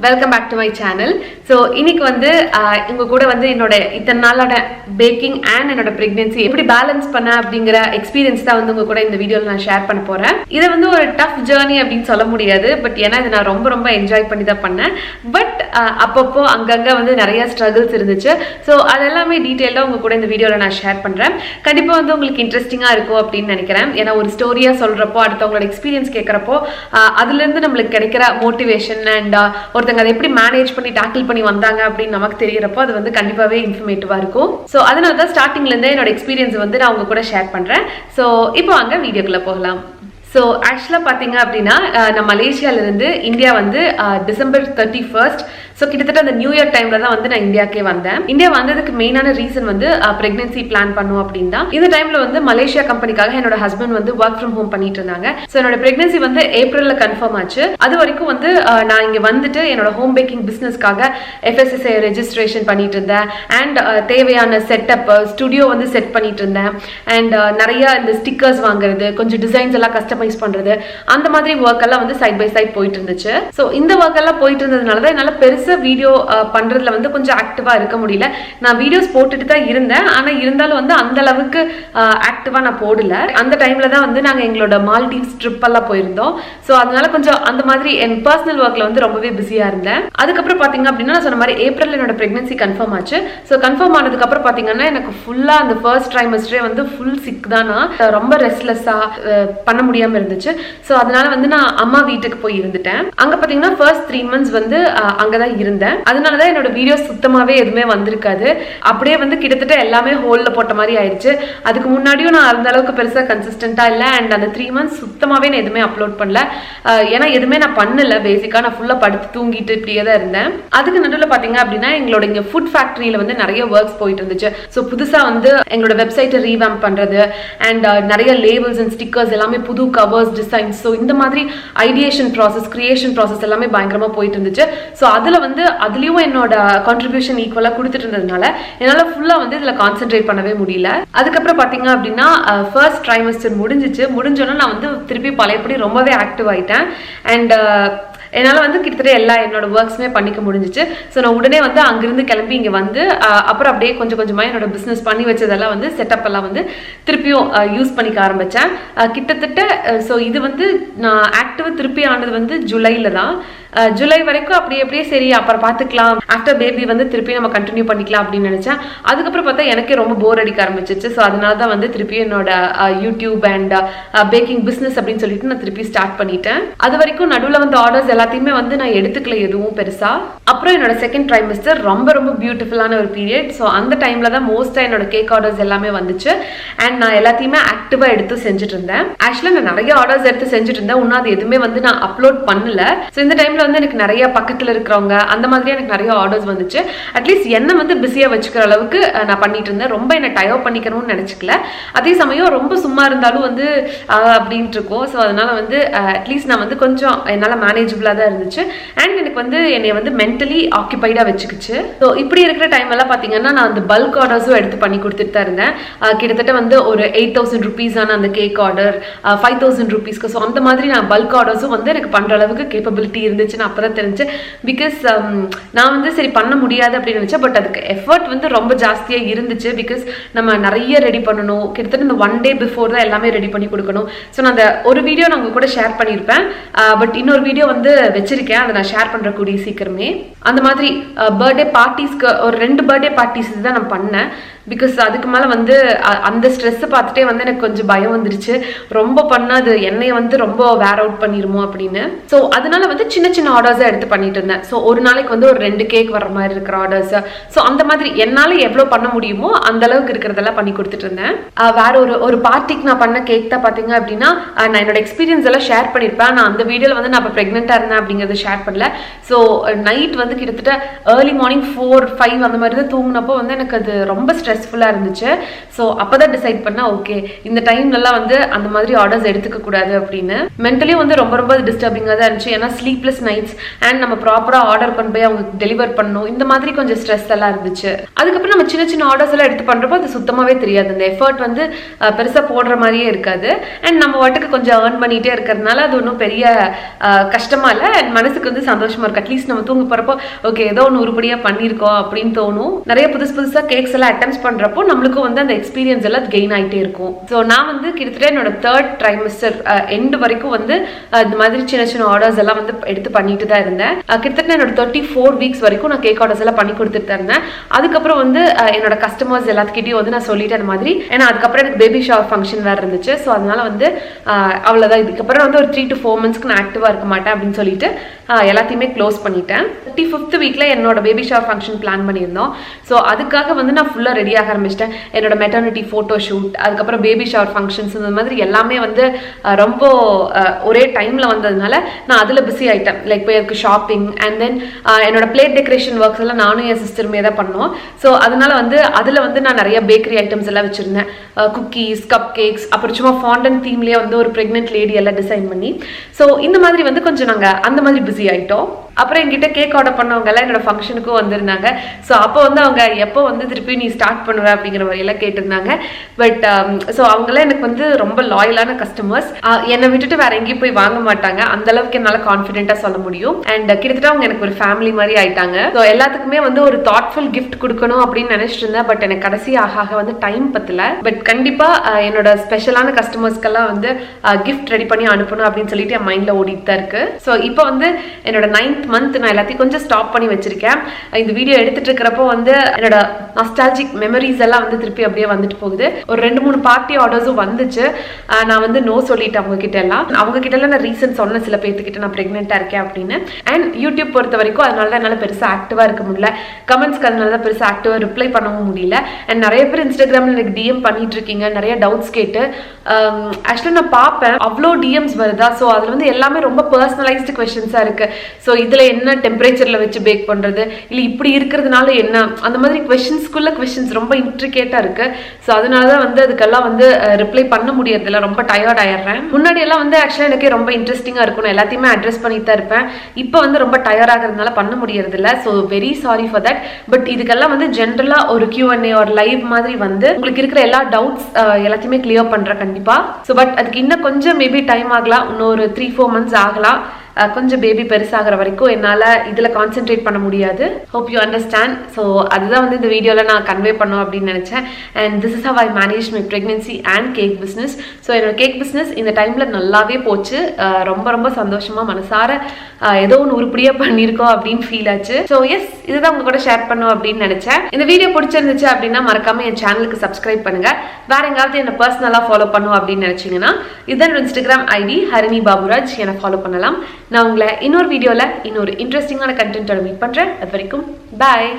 Welcome back to my channel. So இன்னைக்கு வந்து உங்க கூட வந்து என்னோட இத்தனை நாளோட பேக்கிங் அண்ட் என்னோட பிரெக்னன்சி எப்படி பேலன்ஸ் பண்ண அப்படிங்கிற எக்ஸ்பீரியன்ஸ் தான் வந்து உங்க கூட இந்த வீடியோவில் நான் ஷேர் பண்ண போறேன். இதை வந்து ஒரு டஃப் ஜேர்னி அப்படின்னு சொல்ல முடியாது, பட் ஏன்னா இதை நான் ரொம்ப ரொம்ப என்ஜாய் பண்ணி தான் பண்ணேன். பட் அப்பப்போ அங்கங்கே வந்து நிறைய ஸ்ட்ரகிள்ஸ் இருந்துச்சு. ஸோ அதெல்லாமே டீட்டெயிலாக உங்க கூட இந்த வீடியோவில் நான் ஷேர் பண்ணுறேன். கண்டிப்பாக வந்து உங்களுக்கு இன்ட்ரெஸ்டிங்காக இருக்கும் அப்படின்னு நினைக்கிறேன். ஏன்னா ஒரு ஸ்டோரியாக சொல்கிறப்போ அடுத்தவங்களோட எக்ஸ்பீரியன்ஸ் கேட்குறப்போ அதுலேருந்து நம்மளுக்கு கிடைக்கிற மோட்டிவேஷன் அண்ட் ஒருத்தங்க அதை எப்படி மேனேஜ் பண்ணி டேக்கிள் பண்ணி வந்தாங்க அப்படின்னு நமக்கு தெரியறப்போ அது வந்து கண்டிப்பாகவே இன்ஃபர்மேட்டிவாக இருக்கும். ஸோ அதனால தான் ஸ்டார்டிங்லேருந்தே என்னோட எக்ஸ்பீரியன்ஸ் வந்து நான் உங்க கூட ஷேர் பண்ணுறேன். ஸோ இப்போ அங்கே வீடியோக்குள்ளே போகலாம். ஸோ ஆக்சுவலாக பார்த்தீங்க அப்படின்னா நான் மலேசியாவிலேருந்து இந்தியா வந்து டிசம்பர் 31 ஸோ கிட்டத்தட்ட அந்த நியூ இயர் டைமில் தான் வந்து நான் இந்தியாவுக்கே வந்தேன். இந்தியா வந்ததுக்கு மெயினான ரீசன் வந்து ப்ரெக்னன்சி பிளான் பண்ணும் அப்படின்னு தான். இந்த டைமில் வந்து மலேசியா கம்பெனிக்காக என்னோட ஹஸ்பண்ட் வந்து ஒர்க் ஃப்ரம் ஹோம் பண்ணிட்டு இருந்தாங்க. ஸோ என்னோட ப்ரெக்னன்சி வந்து ஏப்ரலில் கன்ஃபார்ம் ஆச்சு. அது வரைக்கும் வந்து நான் இங்கே வந்துட்டு என்னோட ஹோம் பேக்கிங் பிஸ்னஸ்க்காக FSSAI ரெஜிஸ்ட்ரேஷன் பண்ணிட்டு இருந்தேன். அண்ட் தேவையான செட்டப் ஸ்டுடியோ வந்து செட் பண்ணிட்டு இருந்தேன். அண்ட் நிறைய இந்த ஸ்டிக்கர்ஸ் வாங்குறது, கொஞ்சம் டிசைன்ஸ் எல்லாம் கஸ்டமைஸ் பண்றது, அந்த மாதிரி ஒர்க் எல்லாம் வந்து சைட் பை சைட் போயிட்டு இருந்துச்சு. ஸோ இந்த ஒர்க் எல்லாம் போயிட்டு இருந்ததுனால தான் என்னால் பெருசா வீடியோ பண்றதுல வந்து கொஞ்சம் ஆக்டிவா இருக்க முடியல. நான் வீடியோஸ் போட்டுட்டு தான் இருந்தேன், ஆனா இருந்தாலும் வந்து அந்த அளவுக்கு ஆக்டிவா நான் போடல. அந்த டைம்ல தான் வந்து நாங்க எங்களோட மால்டீவ்ஸ் ட்ரிப் எல்லாம் போயிருந்தோம். ஸோ அதனால கொஞ்சம் அந்த மாதிரி என் பர்சனல் ஒர்க்ல வந்து ரொம்பவே பிஸியா இருந்தேன். அதுக்கப்புறம் பாத்தீங்க அப்படின்னா நான் சொன்ன மாதிரி ஏப்ரல் என்னோட பிரெக்னன்சி கன்ஃபார்ம் ஆச்சு. ஸோ கன்ஃபார்ம் ஆனதுக்கு அப்புறம் பாத்தீங்கன்னா எனக்கு ஃபுல்லா அந்த ஃபர்ஸ்ட் ட்ரைமஸ்டரே வந்து ஃபுல் சிக் தான். நான் ரொம்ப ரெஸ்ட்லெஸ்ஸா பண்ண முடியாம இருந்துச்சு. ஸோ அதனால வந்து நான் அம்மா வீட்டுக்கு போய் இருந்துட்டேன். அங்க பாத்தீங்கன்னா ஃபர்ஸ்ட் 3 months வந்து அங்கதான் இருந்தேன். அதனாலதான் என்னோட வீடியோ சுத்தமாவே எதுவுமே வந்திருக்காது. அப்படியே வந்து கிட்டத்தட்ட எல்லாமே ஹோல்ல போட்ட மாதிரி ஆயிடுச்சு. அதுக்கு முன்னாடியும் நான் அந்த அளவுக்கு பெருசா கன்சிஸ்டன்டா இல்ல. அண்ட் அந்த 3 months சுத்தமாவே நான் எதுவுமே அப்லோட் பண்ணல. ஏன்னா எதுவுமே நான் பண்ணல. பேசிக்கா நான் ஃபுல்லா படுத்து தூங்கிட்டு இப்படியே தான் இருந்தேன். அதுக்கு நடுவில் பாத்தீங்க அப்படின்னா எங்களோட இங்க ஃபுட் ஃபேக்டரியில வந்து நிறைய ஒர்க்ஸ் போயிட்டு இருந்துச்சு. ஸோ புதுசா வந்து எங்களோட வெப்சைட்டை ரீவேம்ப் பண்றது அண்ட் நிறைய லேபிள்ஸ் அண்ட் ஸ்டிக்கர்ஸ் எல்லாமே புது கவர்ஸ் டிசைன்ஸ், ஸோ இந்த மாதிரி ஐடியேஷன் ப்ராசஸ் கிரியேஷன் ப்ராசஸ் எல்லாமே பயங்கரமா போயிட்டு இருந்துச்சு. ஸோ அதுல வந்து அதுலயும் என்னோட கான்ட்ரிபியூஷன் ஈக்குவலா கொடுத்துட்டு இருந்ததுனால என்னால ஃபுல்லா வந்து இதுல கான்சென்ட்ரேட் பண்ணவே முடியல. அதுக்கப்புறம் பாத்தீங்க அப்படின்னா ஃபர்ஸ்ட் ட்ரைமஸ்டர் முடிஞ்சோன்னா நான் வந்து திருப்பி பழையபடி ரொம்பவே ஆக்டிவ் ஆயிட்டேன். அண்ட் என்னால் வந்து கிட்டத்தட்ட எல்லா என்னோட ஒர்க்ஸுமே பண்ணிக்க முடிஞ்சிச்சு. ஸோ நான் உடனே வந்து அங்கிருந்து கிளம்பி இங்கே வந்து அப்புறம் அப்படியே கொஞ்சம் கொஞ்சமாக என்னோட பிஸ்னஸ் பண்ணி வச்சதெல்லாம் வந்து செட்டப் எல்லாம் வந்து திருப்பியும் யூஸ் பண்ணிக்க ஆரம்பித்தேன். கிட்டத்தட்ட ஸோ இது வந்து நான் ஆக்டிவாக திருப்பி ஆனது வந்து ஜூலையில் தான். ஜூலை வரைக்கும் அப்படியே சரி அப்புறம் பார்த்துக்கலாம், ஆஃப்டர் பேபி வந்து திருப்பி நம்ம கண்டினியூ பண்ணிக்கலாம் அப்படின்னு நினைச்சேன். அதுக்கப்புறம் பார்த்தா எனக்கே ரொம்ப போர் அடிக்க ஆரம்பிச்சிச்சு. ஸோ அதனால தான் வந்து திருப்பி என்னோட யூடியூப் அண்ட் பேக்கிங் பிஸ்னஸ் அப்படின்னு சொல்லிட்டு நான் திருப்பி ஸ்டார்ட் பண்ணிட்டேன். அது வரைக்கும் நடுவில் வந்து ஆர்டர்ஸ் எல்லாத்தையுமே வந்து நான் எடுத்துக்கல எதுவும் பெருசா. அப்புறம் என்னோட செகண்ட் ட்ரைமஸ்டர் ரொம்ப ரொம்ப பியூட்டிஃபுல்லான ஒரு பீரியட். ஸோ அந்த டைம்ல தான் மோஸ்டா என்னோட கேக் ஆர்டர்ஸ் எல்லாமே வந்துச்சு. அண்ட் நான் எல்லாத்தையுமே ஆக்டிவா எடுத்து செஞ்சுட்டு இருந்தேன். ஆக்சுவலா நான் நிறைய ஆர்டர்ஸ் எடுத்து செஞ்சுட்டு இருந்தேன். இன்னும் அது எதுவுமே வந்து நான் அப்லோட் பண்ணல. ஸோ இந்த டைம்ல வந்து எனக்கு நிறைய பக்கத்துல இருக்கிறவங்க அந்த மாதிரி எனக்கு நிறைய ஆர்டர்ஸ் வந்துச்சு. அட்லீஸ்ட் என்ன வந்து பிஸியா வச்சுக்கிற அளவுக்கு நான் பண்ணிட்டு இருந்தேன். ரொம்ப என்ன டயர் பண்ணிக்கணும்னு நினைச்சுக்கல. அதே சமயம் ரொம்ப சும்மா இருந்தாலும் வந்து அப்படின்ட்டு இருக்கும். ஸோ அதனால வந்து அட்லீஸ்ட் நான் வந்து கொஞ்சம் என்னால் மேனேஜபிளா தான் இருந்துச்சு. அண்ட் எனக்கு வந்து என்னை வந்து மென்டலி ஆக்கியபைடா வச்சுக்கிச்சு. ஸோ இப்படி இருக்கிற டைம் எல்லாம் பார்த்தீங்கன்னா நான் அந்த பல்க் ஆர்டர்ஸும் எடுத்து பண்ணி கொடுத்துட்டு தான் இருந்தேன். கிட்டத்தட்ட வந்து ஒரு 8,000 rupees-ஆன அந்த கேக் ஆர்டர், 5,000 rupees-க்கு. ஸோ அந்த மாதிரி நான் பல்க் ஆர்டர்ஸும் வந்து எனக்கு பண்ற அளவுக்கு கேப்பபிலிட்டி இருந்துச்சு. அப்பதான் தெரிஞ்சு. பிகாஸ் நான் வந்து சரி பண்ண முடியாது அப்படின்னு நினைச்சேன். பட் அதுக்கு எஃபர்ட் வந்து ரொம்ப ஜாஸ்தியா இருந்துச்சு. பிகாஸ் நம்ம நிறைய ரெடி பண்ணணும். கிட்டத்தட்ட இந்த 1 day பிஃபோர் தான் எல்லாமே ரெடி பண்ணி கொடுக்கணும். ஸோ நான் அந்த ஒரு வீடியோ நான் உங்க கூட ஷேர் பண்ணியிருப்பேன். பட் இன்னொரு வீடியோ வந்து வச்சிருக்கேன், அதை நான் ஷேர் பண்ற கூடிய சீக்கிரமே. அந்த மாதிரி பர்த்டே பார்ட்டிஸ்க்கு ஒரு 2 பர்த்டே பார்ட்டிஸ் தான் நான் பண்ணேன். பிகாஸ் அதுக்கு மேலே வந்து அந்த ஸ்ட்ரெஸ்ஸை பார்த்துட்டே வந்து எனக்கு கொஞ்சம் பயம் வந்துருச்சு. ரொம்ப பண்ணாது என்னைய வந்து ரொம்ப வேர் அவுட் பண்ணிருமோ அப்படின்னு. ஸோ அதனால வந்து சின்ன சின்ன ஆர்டர்ஸை எடுத்து பண்ணிட்டு இருந்தேன். ஸோ ஒரு நாளைக்கு வந்து ஒரு 2 கேக் வர மாதிரி இருக்கிற ஆர்டர்ஸ். ஸோ அந்த மாதிரி என்னால் எவ்வளோ பண்ண முடியுமோ அந்த அளவுக்கு இருக்கிறதெல்லாம் பண்ணி கொடுத்துட்டு இருந்தேன். வேற ஒரு பார்ட்டிக்கு நான் பண்ண கேக் தான் பார்த்தீங்க அப்படின்னா நான் என்னோட எக்ஸ்பீரியன்ஸ் எல்லாம் ஷேர் பண்ணியிருப்பேன். நான் அந்த வீடியோவில் வந்து நான் இப்போ ப்ரெக்னெண்ட்டாக இருந்தேன் அப்படிங்கிறத ஷேர் பண்ணல. ஸோ நைட் வந்து கிட்டத்தட்ட ஏர்லி மார்னிங் 4-5 அந்த மாதிரி தான் தூங்கினப்போ வந்து எனக்கு அது ரொம்ப ஸ்ட்ரெஸ் ஸ்ட்ரெஸ்ஃபுல்லாக இருந்துச்சு. ஸோ அப்போ தான் டிசைட் பண்ணால் ஓகே இந்த டைம்லலாம் வந்து அந்த மாதிரி ஆர்டர்ஸ் எடுத்துக்க கூடாது அப்படின்னு. மென்டலியும் வந்து ரொம்ப ரொம்ப டிஸ்டர்பிங்காக தான் இருந்துச்சு. ஏன்னா ஸ்லீப்லெஸ் நைட்ஸ் அண்ட் நம்ம ப்ராப்பராக ஆர்டர் கொண்டு போய் அவங்களுக்கு டெலிவர் பண்ணணும், இந்த மாதிரி கொஞ்சம் ஸ்ட்ரெஸ் எல்லாம் இருந்துச்சு. அதுக்கப்புறம் நம்ம சின்ன சின்ன ஆர்டர்ஸ் எல்லாம் எடுத்து பண்ணுறப்போ அது சுத்தமாகவே தெரியாது. அந்த எஃபர்ட் வந்து பெருசாக போடுற மாதிரியே இருக்காது. அண்ட் நம்ம வாட்டுக்கு கொஞ்சம் ஏர்ன் பண்ணிகிட்டே இருக்கிறதுனால அது ஒன்றும் பெரிய கஷ்டமா இல்லை. அண்ட் மனசுக்கு வந்து சந்தோஷமா இருக்கு. அட்லீஸ்ட் நம்ம தூங்க போகிறப்போ ஓகே ஏதோ ஒன்று உருப்படியாக பண்ணியிருக்கோம் அப்படின்னு தோணும். நிறைய புதுசாக கேக்ஸ் எல்லாம் அட்டெம்ப்ட் பண்ணுறப்போ நம்மளுக்கும் வந்து அந்த எக்ஸ்பீரியன்ஸ் எல்லாம் கெயின் ஆகிட்டே இருக்கும். ஸோ நான் வந்து கிட்டத்தட்ட என்னோட 3rd trimester எண்டு வரைக்கும் வந்து இந்த மாதிரி சின்ன சின்ன ஆர்டர்ஸ் எல்லாம் வந்து எடுத்து பண்ணிட்டு தான் இருந்தேன். கிட்டத்தட்ட என்னோட 34 weeks வரைக்கும் நான் கேக் ஆர்டர்ஸ் எல்லாம் பண்ணி கொடுத்துட்டு தான் இருந்தேன். அதுக்கப்புறம் வந்து என்னோட கஸ்டமர்ஸ் எல்லாத்துக்கிட்டையும் வந்து நான் சொல்லிட்டேன் அந்த மாதிரி. ஏன்னா அதுக்கப்புறம் எனக்கு பேபி ஷவர் ஃபங்க்ஷன் வேறு இருந்துச்சு. ஸோ அதனால வந்து அவ்வளோதான், இதுக்கப்புறம் வந்து ஒரு 3 to 4 months நான் ஆக்டிவாக இருக்க மாட்டேன் அப்படின்னு சொல்லிட்டு எல்லாத்தையுமே க்ளோஸ் பண்ணிட்டேன். 35th வீக்ல என்னோட பேபி ஷவர் ஃபங்க்ஷன் பிளான் பண்ணியிருந்தோம். ஸோ அதுக்காக வந்து நான் ஃபுல்லாக ரெடி ஆக ஆரம்பிச்சிட்டேன். என்னோட மெட்டர்னிட்டி ஃபோட்டோ ஷூட், அதுக்கப்புறம் பேபி ஷவர் ஃபங்க்ஷன்ஸ், இந்த மாதிரி எல்லாமே வந்து ரொம்ப ஒரே டைமில் வந்ததுனால நான் அதில் பிஸி ஆகிட்டேன். லைக் போய் எனக்கு ஷாப்பிங் அண்ட் தென் என்னோட பிளேட் டெக்கரேஷன் ஒர்க்ஸ் எல்லாம் நானும் என் சிஸ்டருமே தான் பண்ணோம். ஸோ அதனால வந்து அதில் வந்து நான் நிறைய பேக்கரி ஐட்டம்ஸ் எல்லாம் வச்சுருந்தேன். குக்கீஸ், கப் கேக்ஸ், அப்புறம் சும்மா ஃபாண்டன் தீம்லேயே வந்து ஒரு ப்ரெக்னென்ட் லேடி எல்லாம் டிசைன் பண்ணி. ஸோ இந்த மாதிரி வந்து கொஞ்சம் நாங்கள் அந்த மாதிரி பிஸி ஆகிட்டோம். அப்புறம் என்கிட்ட கேக் ஆர்டர் பண்ணவங்க எல்லாம் என்னோட ஃபங்க்ஷனுக்கும் வந்திருந்தாங்க. ஸோ அப்போ வந்து அவங்க எப்போ வந்து திருப்பி நீ ஸ்டார்ட் பண்ணுவ அப்படிங்கிற மாதிரியெல்லாம் கேட்டிருந்தாங்க. பட் ஸோ அவங்களாம் எனக்கு வந்து ரொம்ப லாயலான கஸ்டமர்ஸ். என்னை விட்டுட்டு வேற எங்கேயும் போய் வாங்க மாட்டாங்க, அந்த அளவுக்கு என்னால் கான்ஃபிடென்ட்டாக சொல்ல முடியும். அண்ட் கிட்டத்தட்ட அவங்க எனக்கு ஒரு ஃபேமிலி மாதிரி ஆயிட்டாங்க. ஸோ எல்லாத்துக்குமே வந்து ஒரு தாட்ஃபுல் கிஃப்ட் கொடுக்கணும் அப்படின்னு நினைச்சிட்டு இருந்தேன். பட் எனக்கு கடைசி ஆக வந்து டைம் பத்தல. பட் கண்டிப்பாக என்னோட ஸ்பெஷலான கஸ்டமர்ஸ்க்கெல்லாம் வந்து கிஃப்ட் ரெடி பண்ணி அனுப்பணும் அப்படின்னு சொல்லிட்டு என் மைண்டில் ஓடிட்டு தான் இருக்கு. ஸோ இப்போ வந்து என்னோட 9th month நான் எல்லாத்தையும் கொஞ்சம் ஸ்டாப் பண்ணி வச்சிருக்கேன். இந்த வீடியோ எடுத்துட்டு இருக்கிறப்போ வந்து என்னோட நாஸ்டால்ஜிக் மெமரிஸ் எல்லாம் வந்து திருப்பி அப்படியே வந்துட்டு போகுது. ஒரு 2-3 பார்ட்டி ஆர்டர்ஸும் வந்துச்சு. நான் வந்து நோ சொல்லிட்டேன் அவங்க கிட்ட எல்லாம். நான் ரீசன் சொன்ன சில பேர்த்துக்கிட்ட நான் பிரெக்னெண்டா இருக்கேன் அப்படின்னு. அண்ட் யூடியூப் பொறுத்த வரைக்கும் அதனால தான் என்னால் பெருசாக ஆக்டிவாக இருக்க முடியல. கமெண்ட்ஸ்க்கு அதனால தான் பெருசாக ஆக்டிவாக ரிப்ளை பண்ணவும் முடியல. அண்ட் நிறைய பேர் இன்ஸ்டாகிராமில் எனக்கு டிஎம் பண்ணிட்டு இருக்கீங்க, நிறைய டவுட்ஸ் கேட்டு. ஆக்சுவலாக நான் பார்ப்பேன் அவ்வளோ டிஎம்ஸ் வருதா. ஸோ அதில் வந்து எல்லாமே ரொம்ப பர்சனலைஸ்டு கொஸ்டின்ஸாக இருக்கு. ஸோ இதில் என்ன டெம்பரேச்சர்ல வச்சு பேக் பண்றது, இல்லை இப்படி இருக்கிறதுனால என்ன, அந்த மாதிரி கொஸ்டின்ஸ் ரொம்ப இன்ட்ரிகேட்டா இருக்கு. ஸோ அதனாலதான் வந்து அதுக்கெல்லாம் வந்து ரிப்ளை பண்ண முடியறதில்ல, ரொம்ப டயர்ட் ஆயிடுறேன். முன்னாடி எல்லாம் வந்து ஆக்சுவலா எனக்கு ரொம்ப இன்ட்ரெஸ்டிங்கா இருக்கணும், எல்லாத்தையுமே அட்ரஸ் பண்ணிட்டு தான் இருப்பேன். இப்போ வந்து ரொம்ப டயர்ட் ஆகிறதுனால பண்ண முடியறதில்ல. So very sorry for that. But இதுக்கெல்லாம் வந்து ஜென்ரலா ஒரு Q&A ஒரு லைவ் மாதிரி வந்து உங்களுக்கு இருக்கிற எல்லா டவுட்ஸ் எல்லாத்தையுமே கிளியர் பண்றேன் கண்டிப்பா. ஸோ பட் அதுக்கு இன்னும் கொஞ்சம் மேபி டைம் ஆகலாம், இன்னொரு 3-4 months ஆகலாம். கொஞ்சம் பேபி பெருசாகிற வரைக்கும் என்னால் இதில் கான்சென்ட்ரேட் பண்ண முடியாது. Hope you understand. ஸோ அதுதான் வந்து இந்த வீடியோவில் நான் கன்வே பண்ணோம் அப்படின்னு நினச்சேன். And this is how I manage my pregnancy and cake business. So என்னோட கேக் பிஸ்னஸ் இந்த டைமில் நல்லாவே போச்சு. ரொம்ப ரொம்ப சந்தோஷமாக மனசார ஏதோ ஒன்று உருப்படியாக பண்ணியிருக்கோம் அப்படின்னு ஃபீல் ஆச்சு. ஸோ எஸ், இதுதான் உங்க கூட ஷேர் பண்ணோம் அப்படின்னு நினச்சேன். இந்த வீடியோ பிடிச்சிருந்துச்சு அப்படின்னா மறக்காம என் சேனலுக்கு சப்ஸ்கிரைப் பண்ணுங்க. வேற எங்காவது என்ன பர்சனலாக ஃபாலோ பண்ணும் அப்படின்னு நினச்சிங்கன்னா இதுதான் இன்ஸ்டாகிராம் ஐடி ஹரிணி பாபுராஜ், என்னை ஃபாலோ பண்ணலாம். நான் உங்களை இன்னொரு வீடியோவில் இன்னொரு இன்ட்ரெஸ்டிங்கான கண்டென்ட்டோட மீட் பண்ணுறேன். அது வரைக்கும் பாய்.